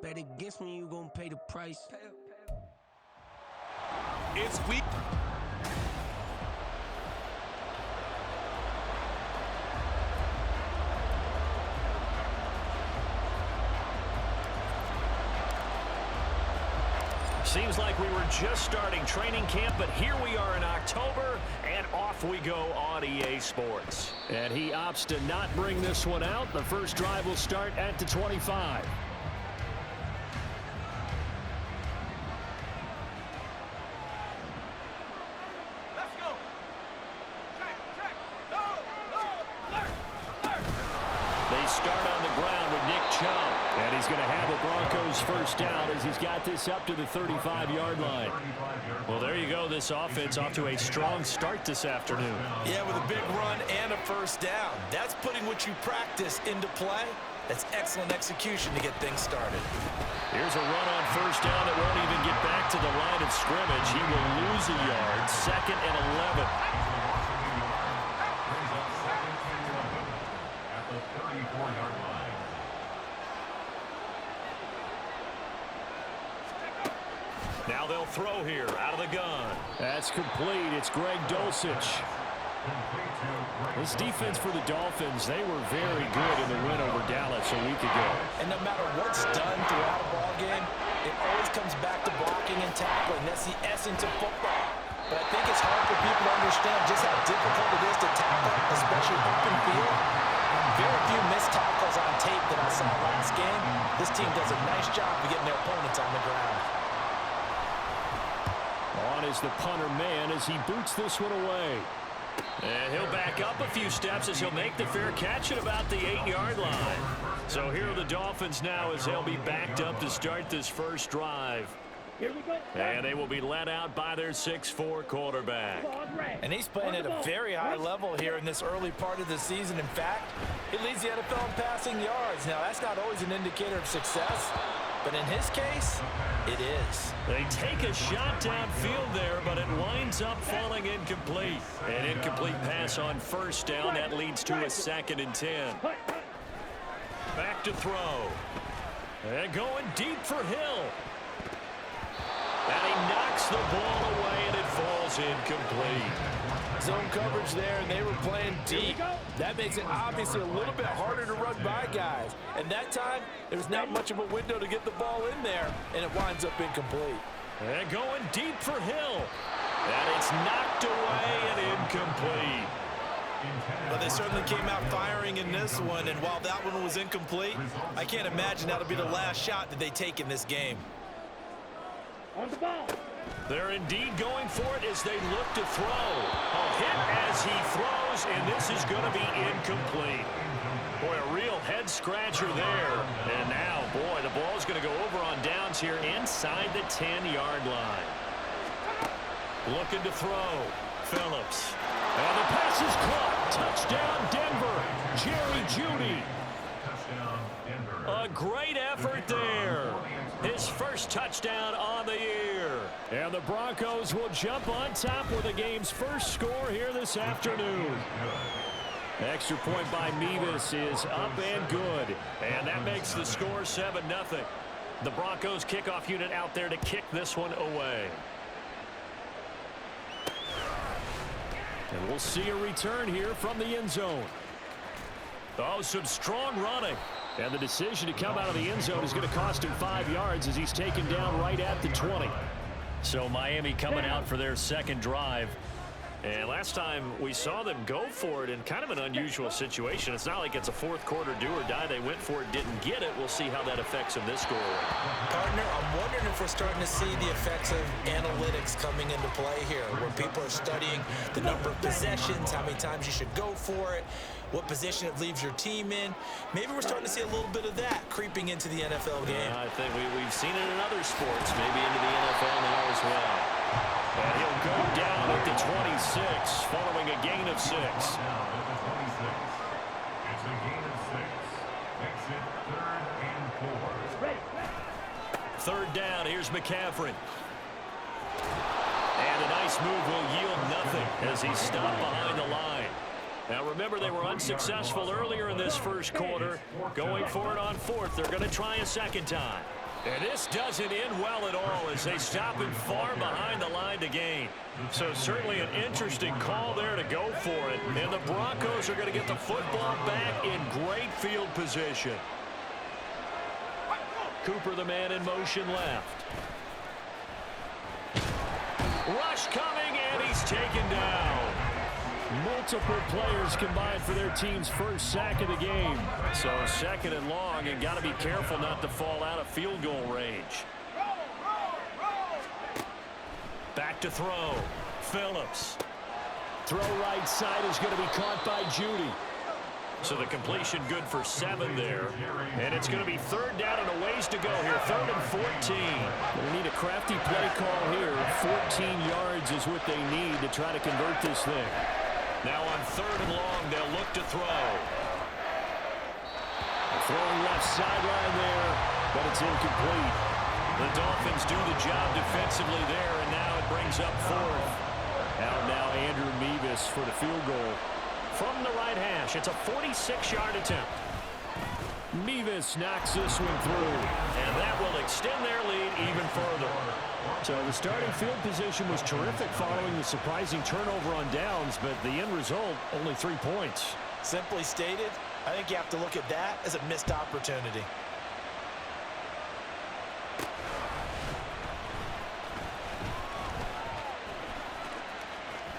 Bet against me, you gon' pay the price. It's week. Seems like we were just starting training camp, but here we are in October, and off we go on EA Sports. And he opts to not bring this one out. The first drive will start at the 25. And he's going to have the Broncos first down as he's got this up to the 35-yard line. Well, there you go. This offense off to a strong start this afternoon. Yeah, with a big run and a first down. That's putting what you practice into play. That's excellent execution to get things started. Here's a run on first down that won't even get back to the line of scrimmage. He will lose a yard. 2nd and 11. At the 34-yard line. Now they'll throw here out of the gun. That's complete. It's Greg Dulcich. This defense for the Dolphins, they were very good in the win over Dallas a week ago. And no matter what's done throughout a ball game, it always comes back to blocking and tackling. That's the essence of football. But I think it's hard for people to understand just how difficult it is to tackle, especially open field. Very few missed tackles on tape that I saw last game. This team does a nice job of getting their opponents on the ground. On is the punter man as he boots this one away. And he'll back up a few steps as he'll make the fair catch at about the 8-yard line. So here are the Dolphins now as they'll be backed up to start this first drive. Here we go. And they will be led out by their 6'4" quarterback. And he's playing at a very high level here in this early part of the season. In fact, he leads the NFL in passing yards. Now, that's not always an indicator of success, but in his case, it is. They take a shot downfield there, but it winds up falling incomplete. An incomplete pass on first down. That leads to a 2nd and 10. Back to throw. And going deep for Hill. And he knocks the ball away, and it falls incomplete. Zone coverage there, and they were playing deep. That makes it obviously a little bit harder to run by guys. And that time, there was not much of a window to get the ball in there, and it winds up incomplete. And going deep for Hill. And it's knocked away and incomplete. But they certainly came out firing in this one, and while that one was incomplete, I can't imagine that'll be the last shot that they take in this game. On the ball. They're indeed going for it as they look to throw. A hit as he throws, and this is going to be incomplete. Boy, a real head-scratcher there. And now, boy, the ball's going to go over on downs here inside the 10-yard line. Looking to throw. Phillips. And the pass is caught. Touchdown, Denver. Jerry Jeudy. A great effort there. His first touchdown on the year. And the Broncos will jump on top with the game's first score here this afternoon. Extra point by Mevis is up and good. And that makes the score 7-0. The Broncos kickoff unit out there to kick this one away. And we'll see a return here from the end zone. Oh, some strong running. And the decision to come out of the end zone is going to cost him 5 yards as he's taken down right at the 20. So Miami coming out for their second drive. And last time we saw them go for it in kind of an unusual situation. It's not like it's a fourth quarter do or die. They went for it, didn't get it. We'll see how that affects them this score. Partner, I'm wondering if we're starting to see the effects of analytics coming into play here, where people are studying the number of possessions, how many times you should go for it, what position it leaves your team in. Maybe we're starting to see a little bit of that creeping into the NFL game. I think we've seen it in other sports, maybe into the NFL now as well. And he'll go down at the 26, following a gain of 6. It's a gain of 6. Makes it 3rd and 4. Third down, here's McCaffrey. And a nice move will yield nothing as he's stopped behind the line. Now remember, they were unsuccessful earlier in this first quarter. Going for it on fourth. They're going to try a second time. And this doesn't end well at all as they stop him far behind the line to gain. So certainly an interesting call there to go for it. And the Broncos are going to get the football back in great field position. Cooper, the man in motion left. Rush coming, and he's taken down. Multiple players combined for their team's first sack of the game. So second and long, and got to be careful not to fall out of field goal range. Back to throw. Phillips. Throw right side is going to be caught by Judy. So the completion good for 7 there. And it's going to be third down and a ways to go here. 3rd and 14. They need a crafty play call here. 14 yards is what they need to try to convert this thing. Now on 3rd and long, they'll look to throw. Throwing left sideline there, but it's incomplete. The Dolphins do the job defensively there, and now it brings up 4th. Out now Andrew Mevis for the field goal. From the right hash, it's a 46-yard attempt. Mevis knocks this one through, and that will extend their lead even further. So the starting field position was terrific following the surprising turnover on downs, but the end result, only 3 points. Simply stated, I think you have to look at that as a missed opportunity.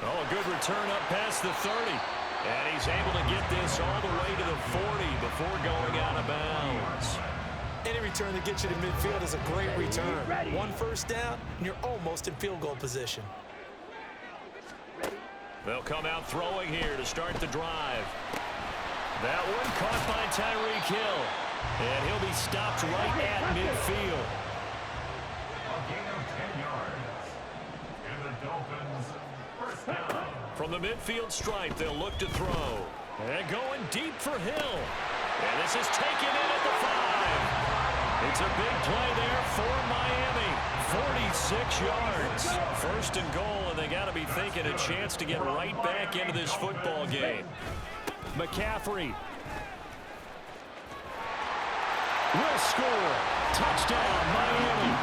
Oh, a good return up past the 30. And he's able to get this all the way to the 40 before going out of bounds. Any return that gets you to midfield is a great return. 1 first down, and you're almost in field goal position. They'll come out throwing here to start the drive. That one caught by Tyreek Hill. And he'll be stopped right at midfield. A gain of 10 yards. And the Dolphins first down. From the midfield stripe, they'll look to throw. And going deep for Hill. And this is taken in at the 5. It's a big play there for Miami. 46 yards. 1st and goal, and they got to be thinking a chance to get right back into this football game. McCaffrey will score. Touchdown, Miami.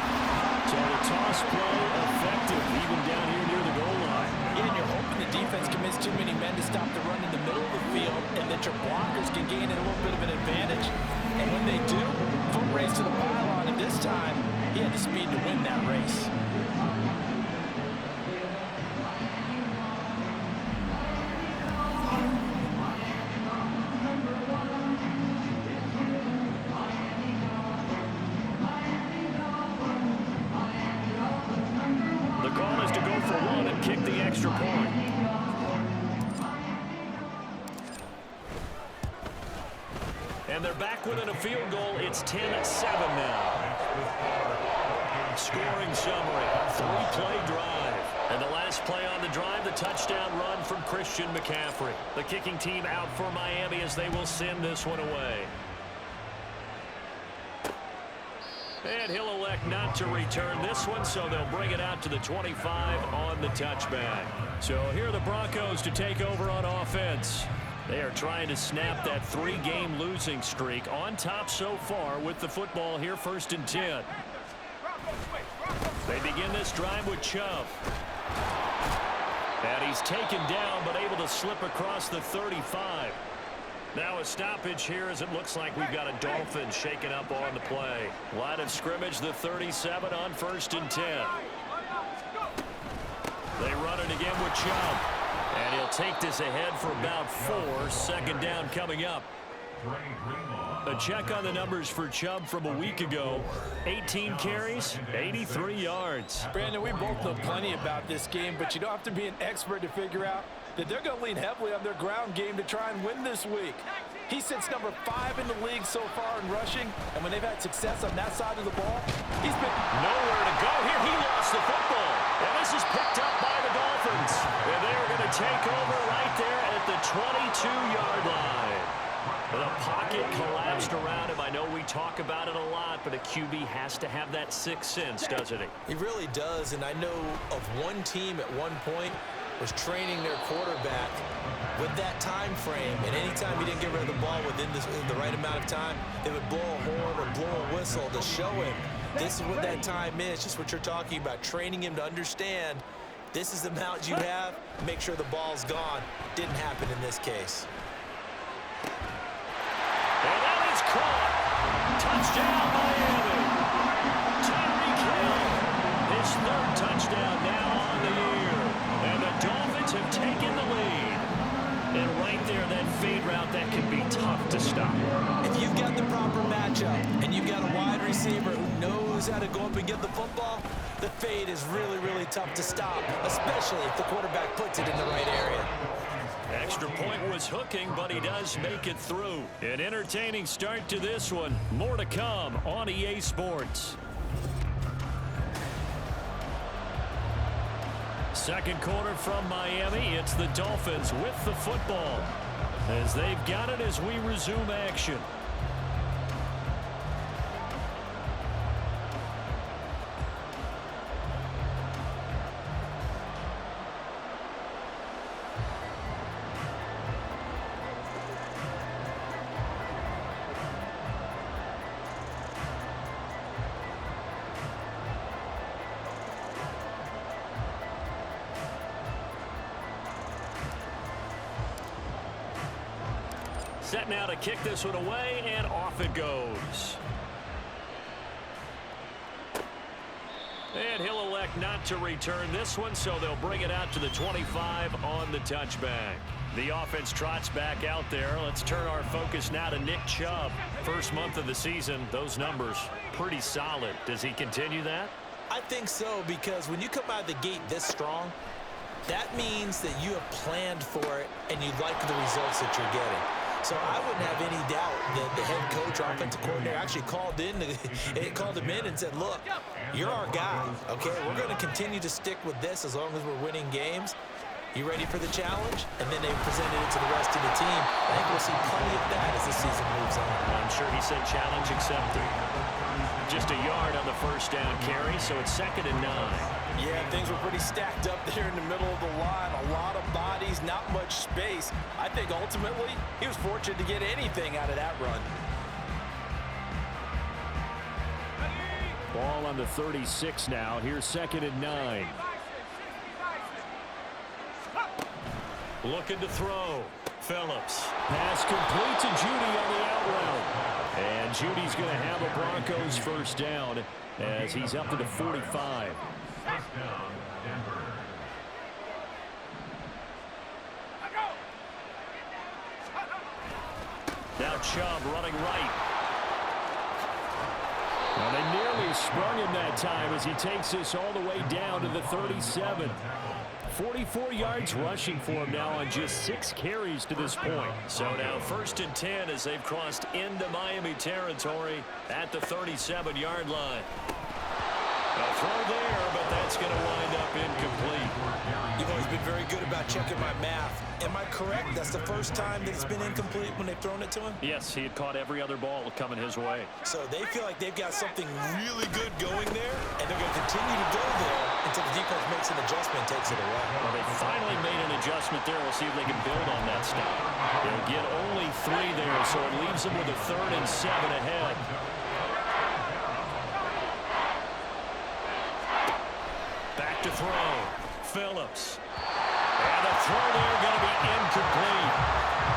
So the toss play effective even down here near the goal line. Yeah, and you're hoping the defense commits too many men to stop the run in the middle of the field and that your blockers can gain a little bit of an advantage. And when they do, foot race to the pylon, and this time he had the speed to win that race. The goal is to go for 1 and kick the extra point. And they're back within a field goal. It's 10-7 now. Scoring summary, 3-play drive. And the last play on the drive, the touchdown run from Christian McCaffrey. The kicking team out for Miami as they will send this one away. And he'll elect not to return this one, so they'll bring it out to the 25 on the touchback. So here are the Broncos to take over on offense. They are trying to snap that 3-game losing streak on top so far with the football here, 1st and 10. They begin this drive with Chubb. And he's taken down but able to slip across the 35. Now a stoppage here as it looks like we've got a Dolphin shaken up on the play. Line of scrimmage, the 37 on 1st and 10. They run it again with Chubb. And he'll take this ahead for about 4. 2nd down coming up. A check on the numbers for Chubb from a week ago. 18 carries, 83 yards. Brandon, we both know plenty about this game, but you don't have to be an expert to figure out that they're going to lean heavily on their ground game to try and win this week. He sits number 5 in the league so far in rushing, and when they've had success on that side of the ball, he's been nowhere to go here. He lost the football, and this is picked up by the Dolphins. And they are going to take over right there at the 22-yard line. The pocket collapsed around him. I know we talk about it a lot, but a QB has to have that 6th sense, doesn't he? He really does, and I know of one team at one point was training their quarterback with that time frame, and anytime he didn't get rid of the ball within the right amount of time, they would blow a horn or blow a whistle to show him This is what that time is, just what you're talking about, training him to understand this is the amount you have, make sure the ball's gone. Didn't happen in this case. And that is caught. Touchdown, Miami. Tyreek Hill, his third touchdown now on the year. And the Dolphins have taken the lead. And right there, that fade route, that can be tough to stop. If you've got the proper matchup and you've got a wide receiver who knows how to go up and get the football, the fade is really, really tough to stop, especially if the quarterback puts it in the right area. Extra point was hooking, but he does make it through. An entertaining start to this one. More to come on EA Sports. Second quarter from Miami. It's the Dolphins with the football as they've got it as we resume action. Set now to kick this one away, and off it goes. And he'll elect not to return this one, so they'll bring it out to the 25 on the touchback. The offense trots back out there. Let's turn our focus now to Nick Chubb. First month of the season, those numbers pretty solid. Does he continue that? I think so, because when you come out of the gate this strong, that means that you have planned for it and you like the results that you're getting. So I wouldn't have any doubt that the head coach, offensive coordinator, actually called him in and said, look, you're our guy, okay? We're going to continue to stick with this as long as we're winning games. You ready for the challenge? And then they presented it to the rest of the team. I think we'll see plenty of that as the season moves on. I'm sure he said challenge accepted. Just a yard on the first down carry, so it's 2nd and 9. Yeah, things were pretty stacked up there in the middle of the line. A lot of bodies, not much space. I think ultimately he was fortunate to get anything out of that run. Ball on the 36 now. Here's 2nd and 9. Looking to throw. Phillips. Pass complete to Judy on the out route. And Judy's going to have a Broncos first down as he's up to the 45. First down, Denver. Now Chubb running right. Well, they nearly sprung him that time as he takes this all the way down to the 37. 44 yards rushing for him now on just 6 carries to this point. So now 1st and 10 as they've crossed into Miami territory at the 37-yard line. A throw there, but that's going to wind up incomplete. You've always been very good about checking my math. Am I correct? That's the first time that it's been incomplete when they've thrown it to him? Yes, he had caught every other ball coming his way. So they feel like they've got something really good going there, and they're going to continue to go there until the defense makes an adjustment and takes it away. Well, they finally made an adjustment there. We'll see if they can build on that stop. They'll get only 3 there, so it leaves them with a 3rd and 7 ahead. Back to throw. Phillips. And the throw there going to be incomplete.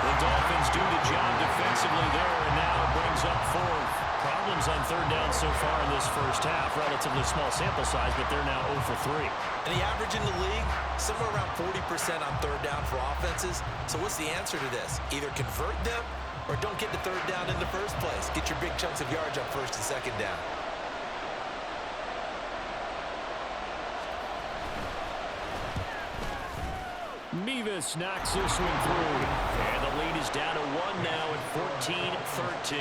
The Dolphins do the job defensively there, and now brings up 4th. Problems on 3rd down so far in this first half. Relatively small sample size, but they're now 0 for 3. And the average in the league, somewhere around 40% on 3rd down for offenses. So what's the answer to this? Either convert them or don't get to 3rd down in the first place. Get your big chunks of yards up 1st and 2nd down. Mevis knocks this one through. And the lead is down to 1 now at 14-13.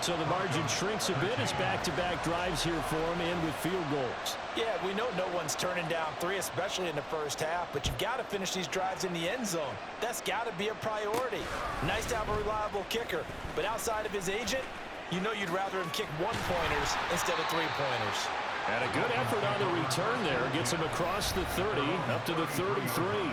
So the margin shrinks a bit as back-to-back drives here for him and with field goals. Yeah, we know no one's turning down 3, especially in the first half, but you've got to finish these drives in the end zone. That's got to be a priority. Nice to have a reliable kicker, but outside of his agent, you know you'd rather him kick 1-pointers instead of 3-pointers. And a good effort on the return there. Gets him across the 30, up to the 33.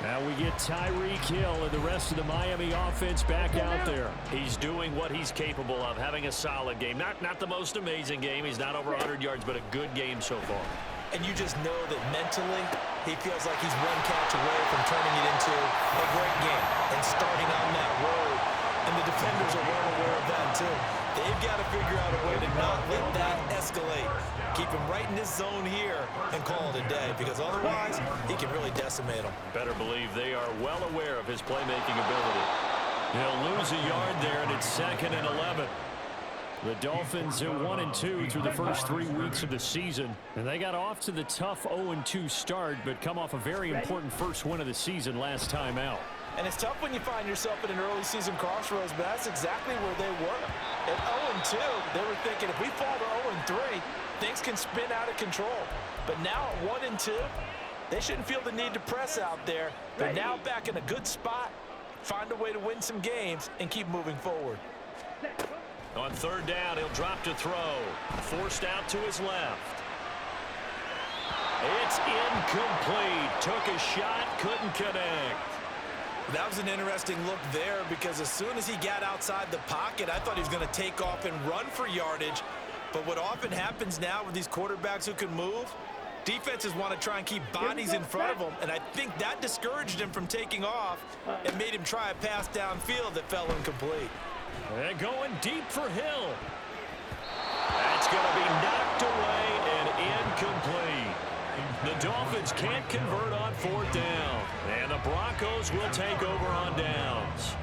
Now we get Tyreek Hill and the rest of the Miami offense back out there. He's doing what he's capable of, having a solid game. Not the most amazing game. He's not over 100 yards, but a good game so far. And you just know that mentally, he feels like he's one catch away from turning it into a great game and starting on that road. And the defenders are well aware of that, too. They've got to figure out a way to not let that escalate. Keep him right in this zone here and call it a day, because otherwise, he can really decimate them. Better believe they are well aware of his playmaking ability. He'll lose a yard there, and it's 2nd and 11. The Dolphins are 1-2 through the first 3 weeks of the season, and they got off to the tough 0-2 start, but come off a very important first win of the season last time out. And it's tough when you find yourself at an early season crossroads, but that's exactly where they were. At 0-2, they were thinking if we fall to 0-3, things can spin out of control. But now at 1-2, they shouldn't feel the need to press out there. They're now back in a good spot, find a way to win some games, and keep moving forward. On 3rd down, he'll drop to throw. Forced out to his left. It's incomplete. Took a shot, couldn't connect. That was an interesting look there, because as soon as he got outside the pocket, I thought he was going to take off and run for yardage. But what often happens now with these quarterbacks who can move, defenses want to try and keep bodies in front of them, and I think that discouraged him from taking off and made him try a pass downfield that fell incomplete. And going deep for Hill. That's going to be knocked away and incomplete. The Dolphins can't convert on 4th down, and the Broncos will take over on downs.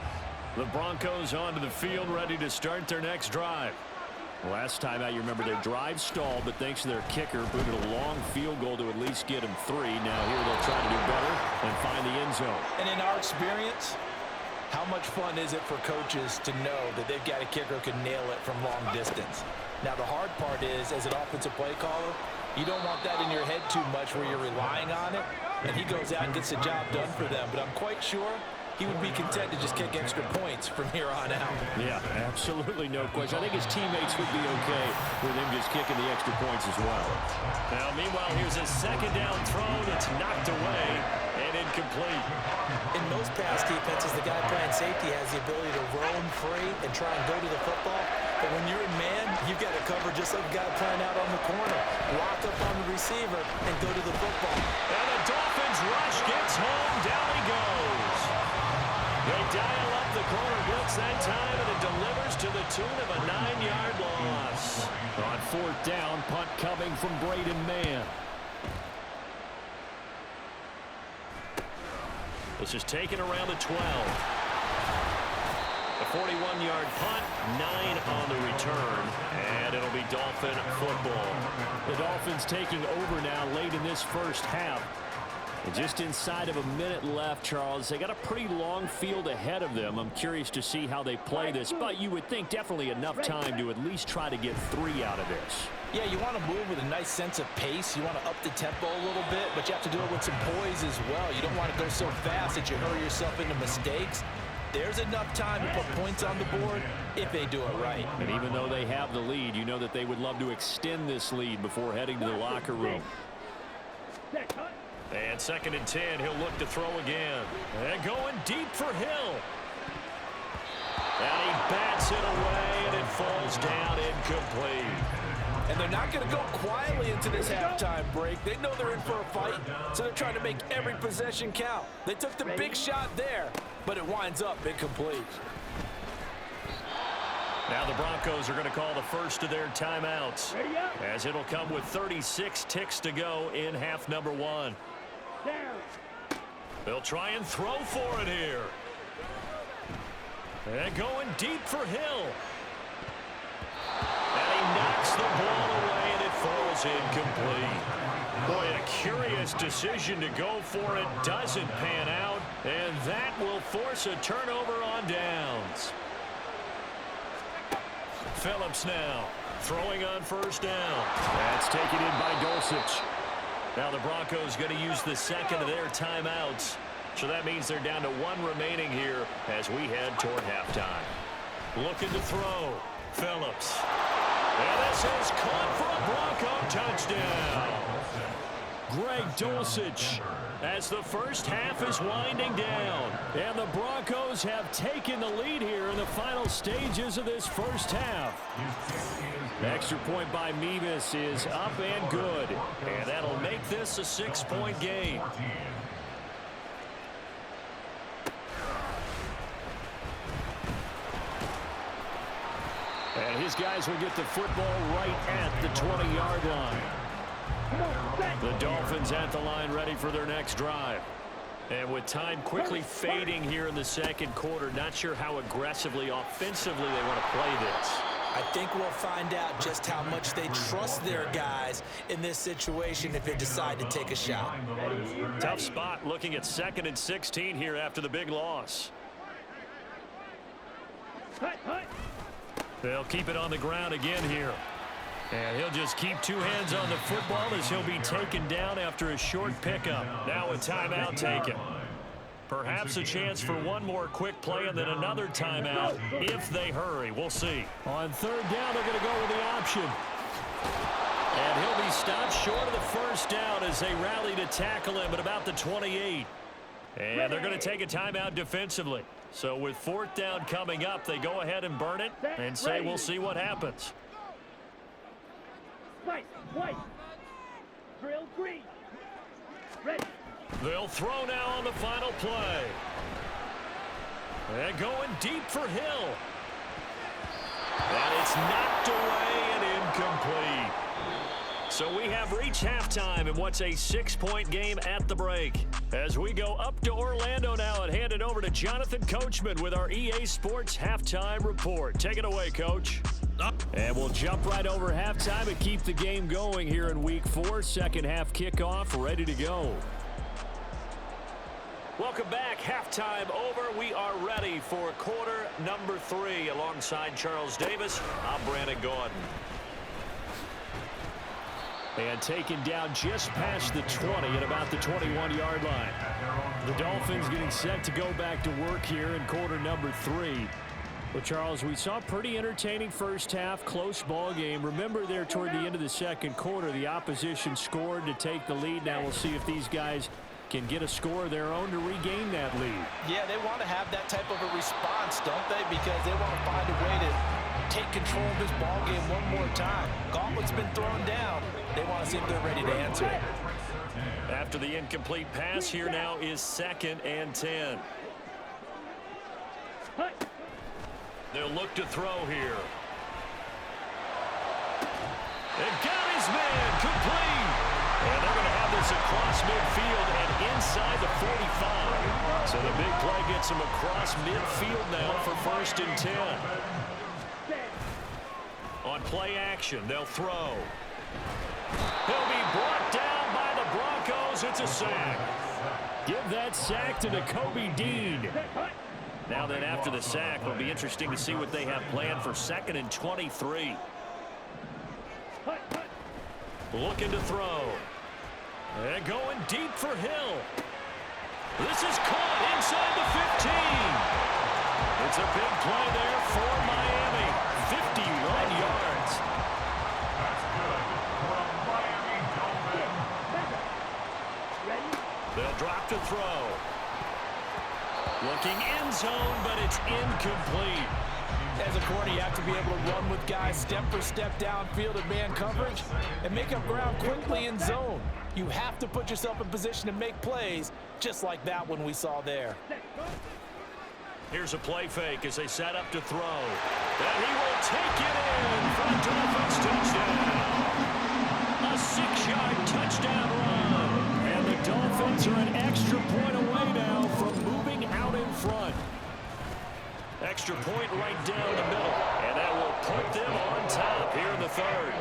The Broncos onto the field, ready to start their next drive. Last time out, you remember their drive stalled, but thanks to their kicker, booted a long field goal to at least get them 3. Now here they'll try to do better and find the end zone. And in our experience, how much fun is it for coaches to know that they've got a kicker who can nail it from long distance? Now, the hard part is, as an offensive play caller, you don't want that in your head too much where you're relying on it, and he goes out and gets the job done for them. But I'm quite sure he would be content to just kick extra points from here on out. Yeah, absolutely no question. I think his teammates would be okay with him just kicking the extra points as well. Now, meanwhile, here's a 2nd down throw that's knocked away and incomplete. In most pass defenses, the guy playing safety has the ability to roam free and try and go to the football. But when you're in man, you've got to cover just like a guy playing out on the corner. Lock up on the receiver and go to the football. And the Dolphins rush gets home. Down he goes. They dial up the corner blitz that time, and it delivers to the tune of a 9-yard loss. On 4th down, punt coming from Braden Mann. This is taken around the 12. A 41-yard punt, 9 on the return, and it'll be Dolphin football. The Dolphins taking over now late in this first half. And just inside of a minute left, Charles. They got a pretty long field ahead of them. I'm curious to see how they play this, but you would think definitely enough time to at least try to get 3 out of this. Yeah, you want to move with a nice sense of pace. You want to up the tempo a little bit, but you have to do it with some poise as well. You don't want to go so fast that you hurry yourself into mistakes. There's enough time to put points on the board if they do it right. And even though they have the lead, you know that they would love to extend this lead before heading to the locker room. And 2nd and 10, he'll look to throw again. And going deep for Hill. And he bats it away, and it falls down incomplete. And they're not going to go quietly into this halftime break. They know they're in for a fight, so they're trying to make every possession count. They took the big shot there, but it winds up incomplete. Now the Broncos are going to call the first of their timeouts, as it'll come with 36 ticks to go in half number 1. They'll try and throw for it here. And going deep for Hill. And he knocks the ball away, and it falls incomplete. Boy, a curious decision to go for it. Doesn't pan out, and that will force a turnover on downs. Phillips now throwing on 1st down. That's taken in by Dulcich. Now the Broncos going to use the 2nd of their timeouts. So that means they're down to 1 remaining here as we head toward halftime. Looking to throw. Phillips. And this is caught for a Bronco touchdown. Greg Dulcich, as the first half is winding down. And the Broncos have taken the lead here in the final stages of this first half. Extra point by Mevis is up and good. And that'll make this a 6-point game. And his guys will get the football right at the 20-yard line. The Dolphins at the line ready for their next drive. And with time quickly fading here in the second quarter, not sure how aggressively, offensively they want to play this. I think we'll find out just how much they trust their guys in this situation if they decide to take a shot. Tough spot looking at 2nd and 16 here after the big loss. They'll keep it on the ground again here. And he'll just keep two hands on the football as he'll be taken down after a short pickup. Now a timeout taken. Perhaps a chance for one more quick play and then another timeout if they hurry. We'll see. On 3rd down, they're going to go with the option. And he'll be stopped short of the first down as they rally to tackle him at about the 28. And they're going to take a timeout defensively. So with 4th down coming up, they go ahead and burn it and say we'll see what happens. White. Drill green. Ready. They'll throw now on the final play. And going deep for Hill. And it's knocked away and incomplete. So we have reached halftime in what's a 6-point game at the break. As we go up to Orlando now and hand it over to Jonathan Coachman with our EA Sports Halftime Report. Take it away, Coach. And we'll jump right over halftime and keep the game going here in Week 4. Second half kickoff ready to go. Welcome back. Halftime over. We are ready for quarter number 3. Alongside Charles Davis, I'm Brandon Gordon. And taken down just past the 20 at about the 21-yard line. The Dolphins getting set to go back to work here in quarter number 3. Well, Charles, we saw a pretty entertaining first half, close ball game. Remember there toward the end of the second quarter, the opposition scored to take the lead. Now we'll see if these guys can get a score of their own to regain that lead. Yeah, they want to have that type of a response, don't they? Because they want to find a way to take control of this ball game one more time. Gauntlet's been thrown down. They want to see if they're ready to answer it. After the incomplete pass, here now is 2nd and 10. They'll look to throw here. And got his man complete. And they're going to have this across midfield and inside the 45. So the big play gets them across midfield now for 1st and 10. On play action, they'll throw. He'll be brought down by the Broncos. It's a sack. Give that sack to Nakobe Dean. Now then, after the sack, it'll be interesting to see what they have planned for 2nd and 23. Looking to throw. And going deep for Hill. This is caught inside the 15. It's a big play there for Miami. 51 yards. That's good for a Miami Dolphin. They'll drop to throw. Looking end zone, but it's incomplete. As a corner, you have to be able to run with guys step for step downfield in man coverage and make up ground quickly in zone. You have to put yourself in position to make plays just like that one we saw there. Here's a play fake as they set up to throw. And he will take it in for a Dolphins touchdown. A 6-yard touchdown run. And the Dolphins are an extra point away now from moving out in front. Extra point right down the middle. And that will put them on top here in the 3rd.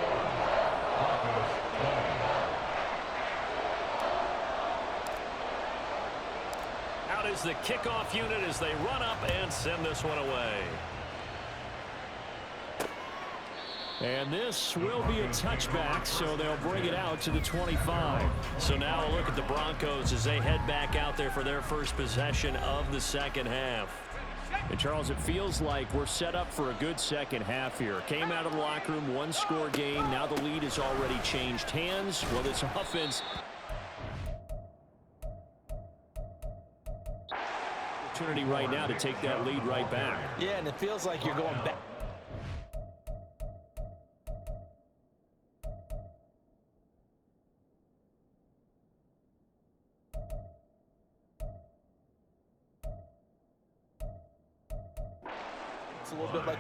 Out is the kickoff unit as they run up and send this one away. And this will be a touchback, so they'll bring it out to the 25. So now a look at the Broncos as they head back out there for their first possession of the second half. And Charles, it feels like we're set up for a good second half here. Came out of the locker room, 1-score game. Now the lead has already changed hands. Well, this offense Opportunity right now to take that lead right back. Yeah, and it feels like you're going back. It's a little bit like...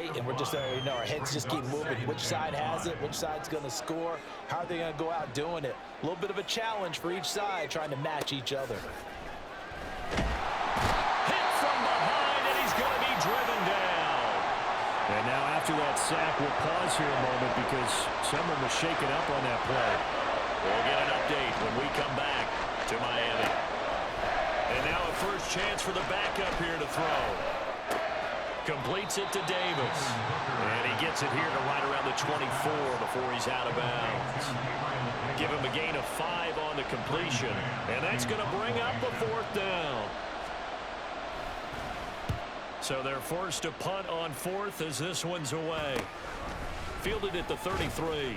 play, and we're just, our heads just keep moving. Which side has it? Which side's going to score? How are they going to go out doing it? A little bit of a challenge for each side, trying to match each other. Hit from behind, and he's going to be driven down. And now after that sack, we'll pause here a moment because someone was shaken up on that play. We'll get an update when we come back to Miami. And now a first chance for the backup here to throw. Completes it to Davis. And he gets it here to right around the 24 before he's out of bounds. Give him a gain of 5 on the completion. And that's going to bring up a 4th down. So they're forced to punt on 4th as this one's away. Fielded at the 33.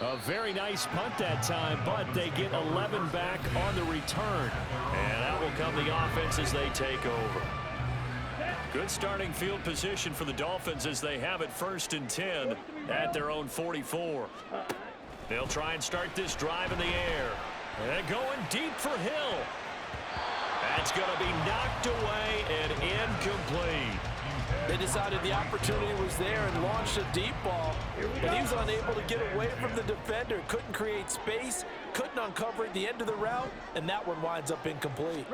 A very nice punt that time, but they get 11 back on the return. And out will come the offense as they take over. Good starting field position for the Dolphins as they have it 1st and 10 at their own 44. They'll try and start this drive in the air. And going deep for Hill. That's going to be knocked away and incomplete. They decided the opportunity was there and launched a deep ball, but he was unable to get away from the defender. Couldn't create space, couldn't uncover at the end of the route, and that one winds up incomplete.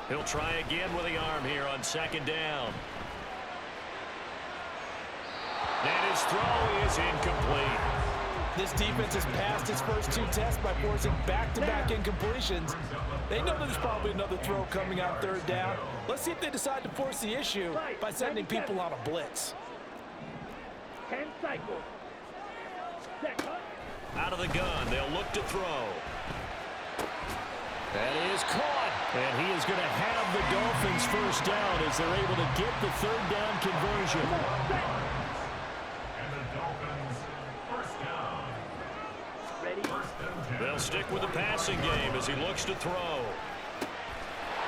He'll try again with the arm here on 2nd down. And his throw is incomplete. This defense has passed its first 2 tests by forcing back-to-back incompletions. They know there's probably another throw coming on 3rd down. Let's see if they decide to force the issue by sending people on a blitz. 10 cycles. Out of the gun, they'll look to throw. That is caught. And he is going to have the Dolphins first down as they're able to get the 3rd down conversion. And the Dolphins first down. Ready? They'll stick with the passing game as he looks to throw.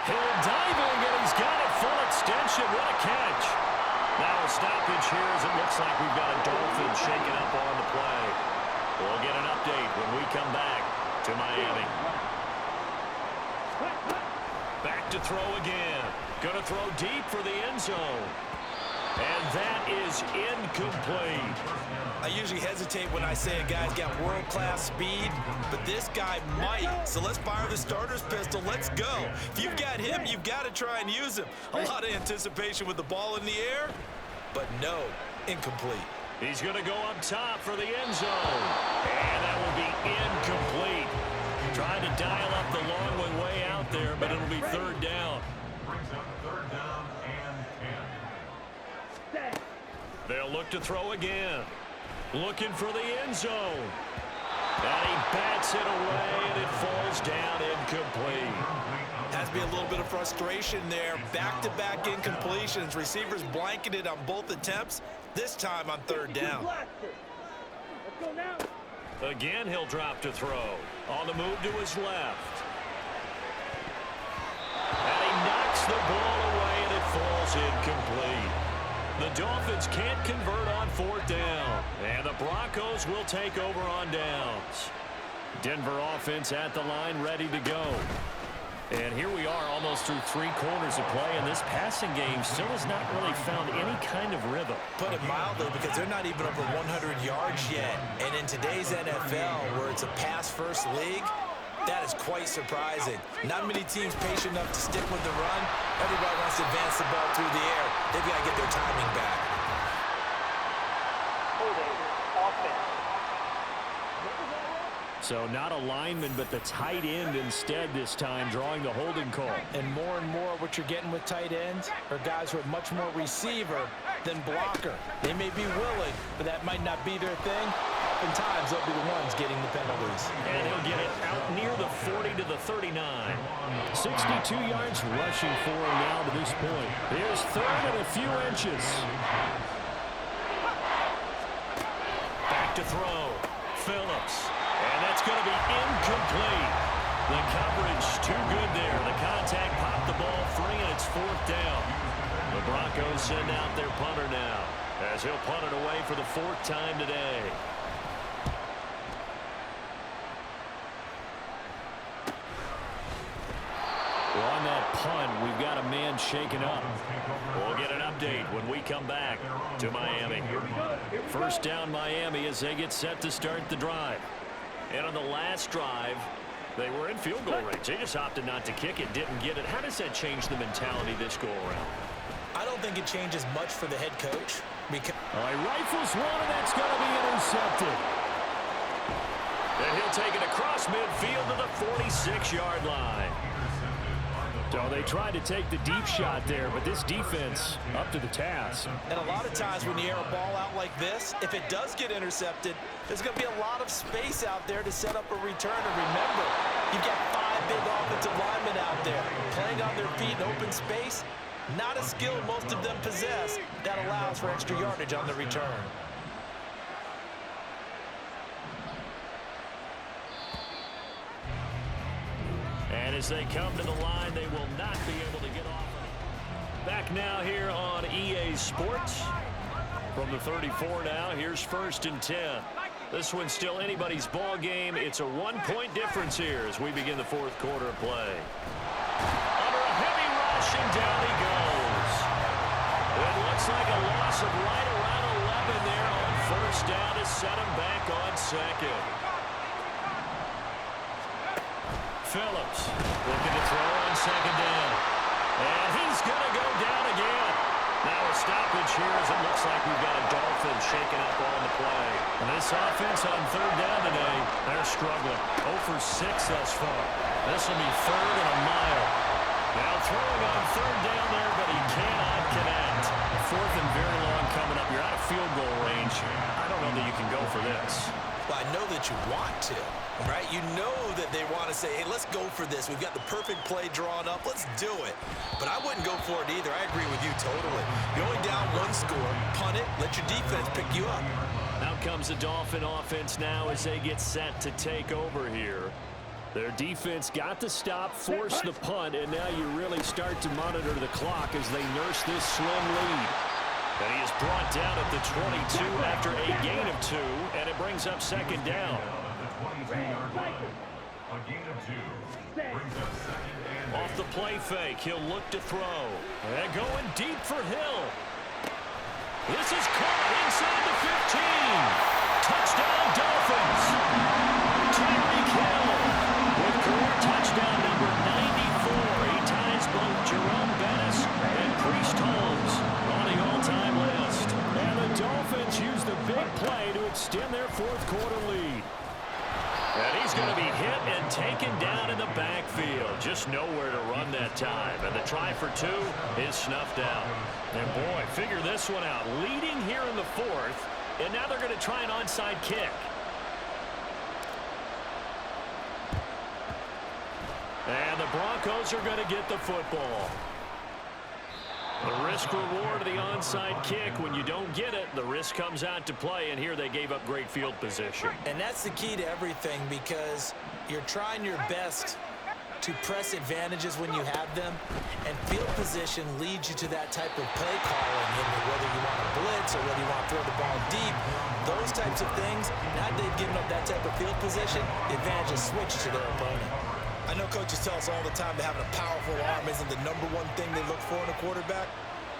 Hill diving, and he's got it full extension. What a catch. Now a stoppage here as it looks like we've got a Dolphin shaking up on the play. We'll get an update when we come back to Miami. Back to throw again. Going to throw deep for the end zone. And that is incomplete. I usually hesitate when I say a guy's got world-class speed, but this guy might. So let's fire the starter's pistol. Let's go. If you've got him, you've got to try and use him. A lot of anticipation with the ball in the air, but no, incomplete. He's going to go up top for the end zone. And that will be incomplete. Trying to dial up the long one way out there, but it'll be 3rd down. Brings up 3rd down and 10. They'll look to throw again. Looking for the end zone. And he bats it away, and it falls down incomplete. Has to be a little bit of frustration there. Back-to-back incompletions. Receivers blanketed on both attempts, this time on 3rd down. Let's go now. Again, he'll drop to throw. On the move to his left. And he knocks the ball away, and it falls incomplete. The Dolphins can't convert on 4th down. And the Broncos will take over on downs. Denver offense at the line, ready to go. And here we are almost through 3 quarters of play, and this passing game still has not really found any kind of rhythm. Put it mildly, because they're not even over 100 yards yet. And in today's NFL, where it's a pass-first league, that is quite surprising. Not many teams patient enough to stick with the run. Everybody wants to advance the ball through the air. They've got to get their timing back. So not a lineman, but the tight end instead this time, drawing the holding call. And more what you're getting with tight ends are guys who are much more receiver than blocker. They may be willing, but that might not be their thing. Oftentimes, they'll be the ones getting the penalties. And he'll get it out near the 40 to the 39. 62 yards rushing for him now to this point. Here's 3rd and a few inches. Back to throw. Phillips. And that's going to be incomplete. The coverage too good there. The contact popped the ball free, and it's 4th down. The Broncos send out their punter now, as he'll punt it away for the 4th time today. Well, on that punt, we've got a man shaken up. We'll get an update when we come back to Miami. First down Miami as they get set to start the drive. And on the last drive, they were in field goal range. They just opted not to kick it, didn't get it. How does that change the mentality this go around? I don't think it changes much for the head coach. Because he rifles one, and that's going to be intercepted. And he'll take it across midfield to the 46-yard line. So they tried to take the deep shot there, but this defense up to the task. And a lot of times when you air a ball out like this, if it does get intercepted, there's going to be a lot of space out there to set up a return. And remember, you've got 5 big offensive linemen out there playing on their feet in open space. Not a skill most of them possess that allows for extra yardage on the return. And as they come to the line, they will not be able to get off. Back now here on EA Sports. From the 34 now, here's 1st and 10. This one's still anybody's ball game. It's a 1-point difference here as we begin the 4th quarter of play. Under a heavy rush, and down he goes. It looks like a loss of right around 11 there on 1st down to set him back on 2nd. Phillips looking to throw on 2nd down. And he's going to go down again. Now a stoppage here as it looks like we've got a Dolphin shaking up on the play. And this offense on 3rd down today, they're struggling. 0 for 6 thus far. This will be 3rd and a mile. Now throwing on 3rd down there, but he cannot connect. 4th and very long coming up. You're out of field goal range. I don't know that you can go for this. Well, I know that you want to, right? You know that they want to say, hey, let's go for this. We've got the perfect play drawn up. Let's do it. But I wouldn't go for it either. I agree with you totally. You're only down 1 score. Punt it. Let your defense pick you up. Out comes the Dolphin offense now as they get set to take over here. Their defense got the stop, forced the punt, and now you really start to monitor the clock as they nurse this slim lead. And he is brought down at the 22 after a gain of 2, and it brings up 2nd down. Off the play fake, he'll look to throw. And going deep for Hill. This is caught inside the 15. Touchdown Dolphins. Tyreek Hill with career touchdown number 94. He ties both Jerome Bettis and Priest Holmes on the all-time list. And the Dolphins use the big play to extend their 4th quarter lead. And he's going to be hit and taken down in the backfield. Just nowhere to run that time. And the try for 2 is snuffed out. And boy, figure this one out. Leading here in the 4th, and now they're going to try an onside kick. And the Broncos are going to get the football. The risk reward of the onside kick. When you don't get it, the risk comes out to play, and here they gave up great field position. And that's the key to everything, because you're trying your best to press advantages when you have them, and field position leads you to that type of play calling, whether you want to blitz or whether you want to throw the ball deep, those types of things. Now that they've given up that type of field position, the advantage is switched to their opponent. I know coaches tell us all the time that having a powerful arm isn't the #1 thing they look for in a quarterback.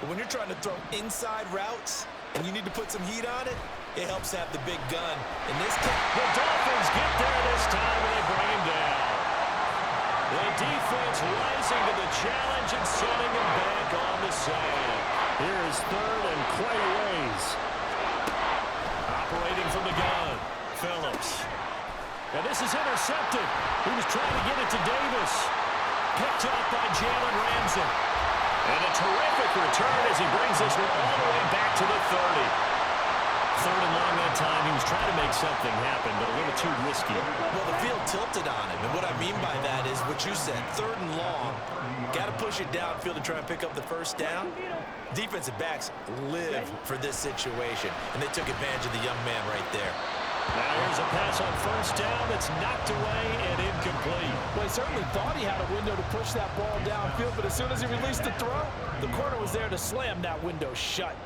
But when you're trying to throw inside routes and you need to put some heat on it, it helps to have the big gun. In this case, the Dolphins get there this time and they bring him down. The defense rising to the challenge and setting him back on the sand. Here is 3rd and quite a ways. Operating from the gun, Phillips. And this is intercepted. He was trying to get it to Davis. Picked up by Jalen Ramsey. And a terrific return as he brings this one all the way back to the 30. 3rd and long that time. He was trying to make something happen, but a little too risky. Well, the field tilted on him. And what I mean by that is what you said. 3rd and long. Got to push it downfield to try and pick up the 1st down. Defensive backs live for this situation. And they took advantage of the young man right there. Now here's a pass on 1st down that's knocked away and incomplete. Well, he certainly thought he had a window to push that ball downfield, but as soon as he released the throw, the corner was there to slam that window shut.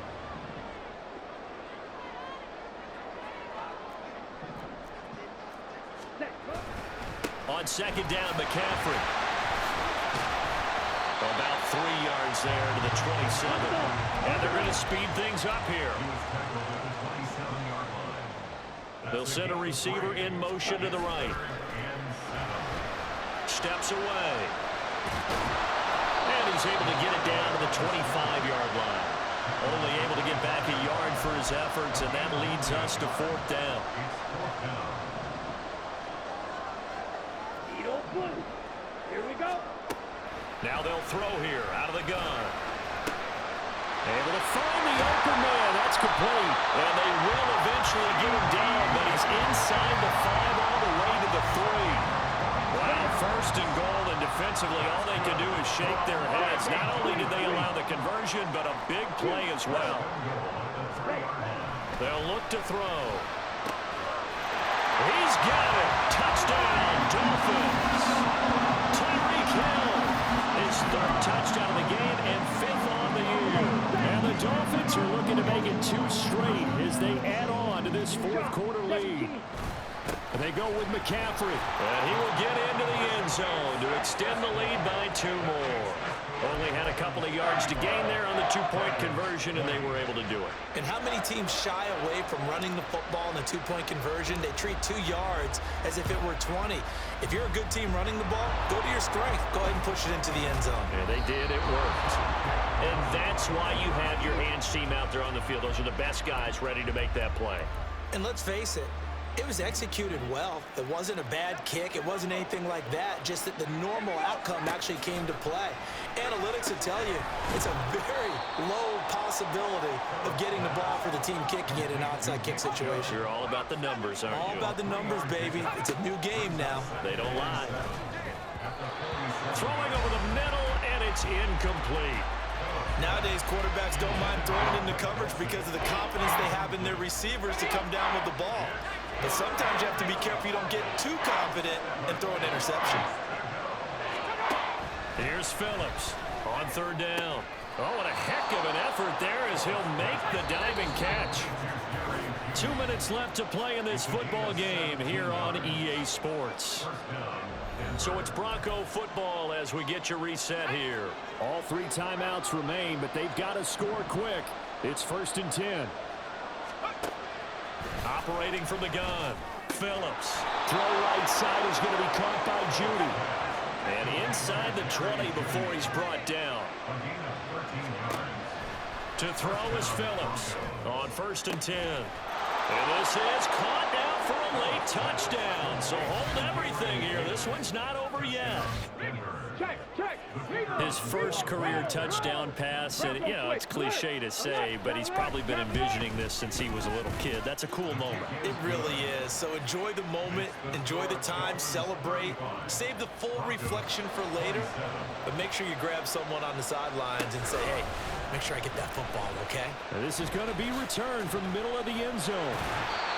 On 2nd down, McCaffrey. yards there to the 27. And they're going to speed things up here. They'll send a receiver in motion to the right. Steps away. And he's able to get it down to the 25-yard line. Only able to get back a yard for his efforts, and that leads us to 4th down. Here we go. Now they'll throw here out of the gun. Able to find the open man. That's complete. And they will eventually get him down, but he's inside the 5 all the way to the 3. Wow, 1st and goal, and defensively all they can do is shake their heads. Not only did they allow the conversion, but a big play as well. They'll look to throw. He's got it. Touchdown, Dolphins. Tyreek Hill, his 3rd touchdown of the game and 5th on the year. And the Dolphins are looking to make it 2 straight as they add on to this 4th quarter lead. And they go with McCaffrey. And he will get into the end zone to extend the lead by 2 more. Only had a couple of yards to gain there on the 2-point conversion, and they were able to do it. And how many teams shy away from running the football in the 2-point conversion? They treat 2 yards as if it were 20. If you're a good team running the ball, go to your strength. Go ahead and push it into the end zone. Yeah, they did. It worked. And that's why you have your hands team out there on the field. Those are the best guys ready to make that play. And let's face it, it was executed well. It wasn't a bad kick. It wasn't anything like that. Just that the normal outcome actually came to play. Analytics will tell you it's a very low possibility of getting the ball for the team kicking it in an onside kick situation. You're all about the numbers, aren't you? All about the numbers, baby. It's a new game now. They don't lie. Throwing over the middle, and it's incomplete. Nowadays, quarterbacks don't mind throwing into coverage because of the confidence they have in their receivers to come down with the ball. But sometimes you have to be careful you don't get too confident and throw an interception. Here's Phillips on 3rd down. Oh, what a heck of an effort there as he'll make the diving catch. 2 minutes left to play in this football game here on EA Sports. So it's Bronco football as we get your reset here. All 3 timeouts remain, but they've got to score quick. It's 1st and 10. Operating from the gun, Phillips. Throw right side is going to be caught by Judy. And inside the 20 before he's brought down. To throw is Phillips on 1st and 10. And this is caught now for a late touchdown. So hold everything here. This one's not over yet. His first career touchdown pass, and you know, it's cliche to say, but he's probably been envisioning this since he was a little kid. That's a cool moment. It really is. So enjoy the moment, enjoy the time, celebrate, save the full reflection for later, but make sure you grab someone on the sidelines and say, hey, make sure I get that football, okay? And this is going to be returned from the middle of the end zone.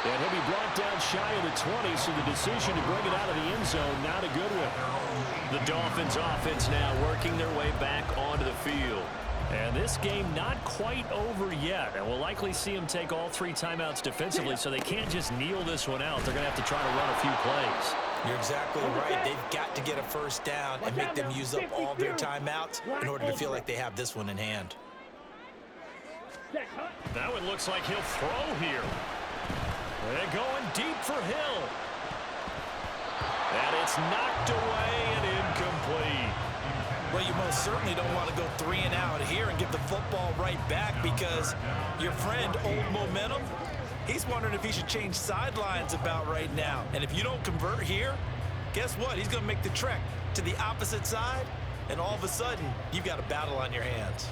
And he'll be brought down shy of the 20, so the decision to bring it out of the end zone, not a good one. The Dolphins offense now working their way back onto the field. And this game not quite over yet. And we'll likely see them take all 3 timeouts defensively, so they can't just kneel this one out. They're going to have to try to run a few plays. You're exactly right. They've got to get a first down and make them use up all their timeouts in order to feel like they have this one in hand. Now it looks like he'll throw here. They're going deep for Hill. And it's knocked away and incomplete. Well, you most certainly don't want to go 3 and out here and give the football right back because your friend, Old Momentum, he's wondering if he should change sidelines about right now. And if you don't convert here, guess what? He's going to make the trek to the opposite side, and all of a sudden, you've got a battle on your hands.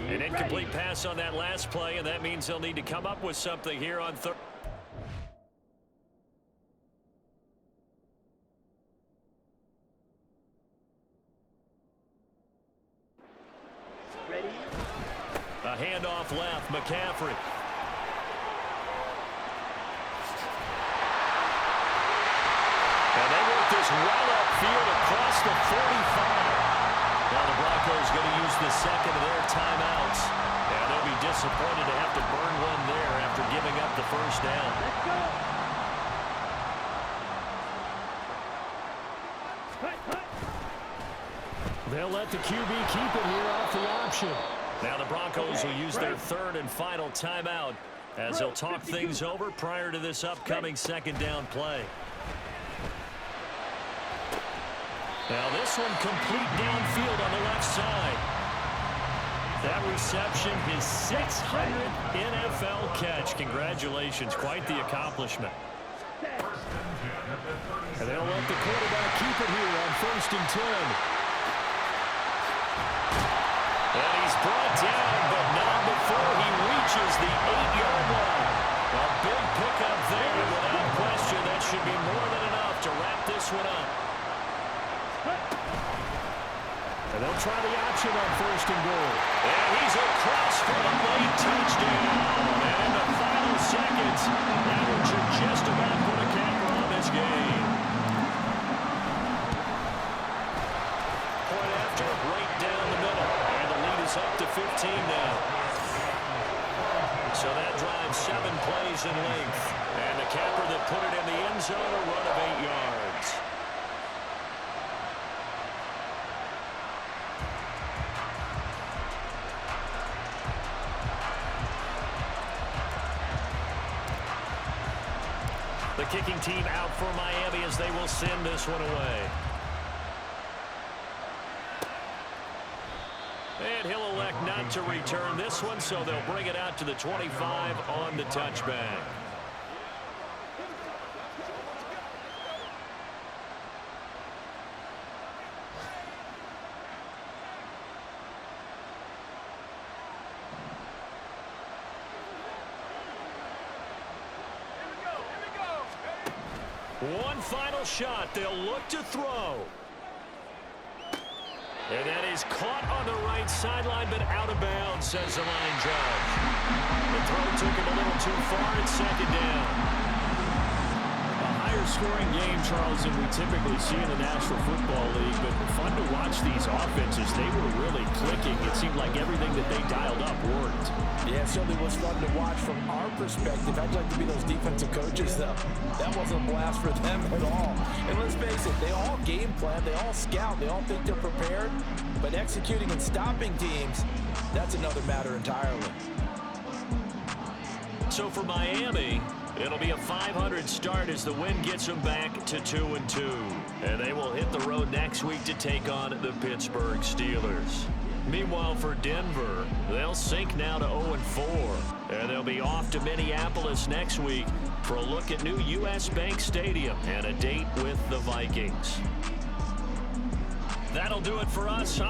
An incomplete pass on that last play, and that means they'll need to come up with something here on 3rd. A handoff left, McCaffrey. And they work this well upfield across the 45. Now the Broncos going to use the second of their timeouts. And they'll be disappointed to have to burn one there after giving up the first down. Let's go. Cut. They'll let the QB keep it here off the option. Now the Broncos will use their third and final timeout as they'll talk things over prior to this upcoming second down play. Now this one complete downfield on the left side. That reception, his 600th NFL catch. Congratulations, quite the accomplishment. And they'll let the quarterback keep it here on 1st and 10. And he's brought down, but not before he reaches the 8-yard line. A big pickup there, without question. That should be more than enough to wrap this one up. And they'll try the option on 1st and goal. And he's across for a late touchdown. And in the final seconds, that one should just about put a camper on this game. Point after, right down the middle. And the lead is up to 15 now. So that drives 7 plays in length. And the capper that put it in the end zone, a run of 8 yards. The kicking team out for Miami as they will send this one away. And he'll elect not to return this one, so they'll bring it out to the 25 on the touchback. One final shot. They'll look to throw. And that is caught on the right sideline, but out of bounds, says the line judge. The throw took him a little too far. It's second down. A higher-scoring game, Charles, than we typically see in the National Football League, but fun to watch these offenses. They were really clicking. It seemed like everything that they dialed up worked. Yeah, it certainly was fun to watch from our perspective. I'd like to be those defensive coaches, though. That wasn't a blast for them at all. And let's face it, they all game plan, they all scout, they all think they're prepared. But executing and stopping teams, that's another matter entirely. So for Miami, it'll be a 500 start as the win gets them back to 2-2. And they will hit the road next week to take on the Pittsburgh Steelers. Meanwhile, for Denver, they'll sink now to 0-4. And they'll be off to Minneapolis next week for a look at new U.S. Bank Stadium and a date with the Vikings. That'll do it for us.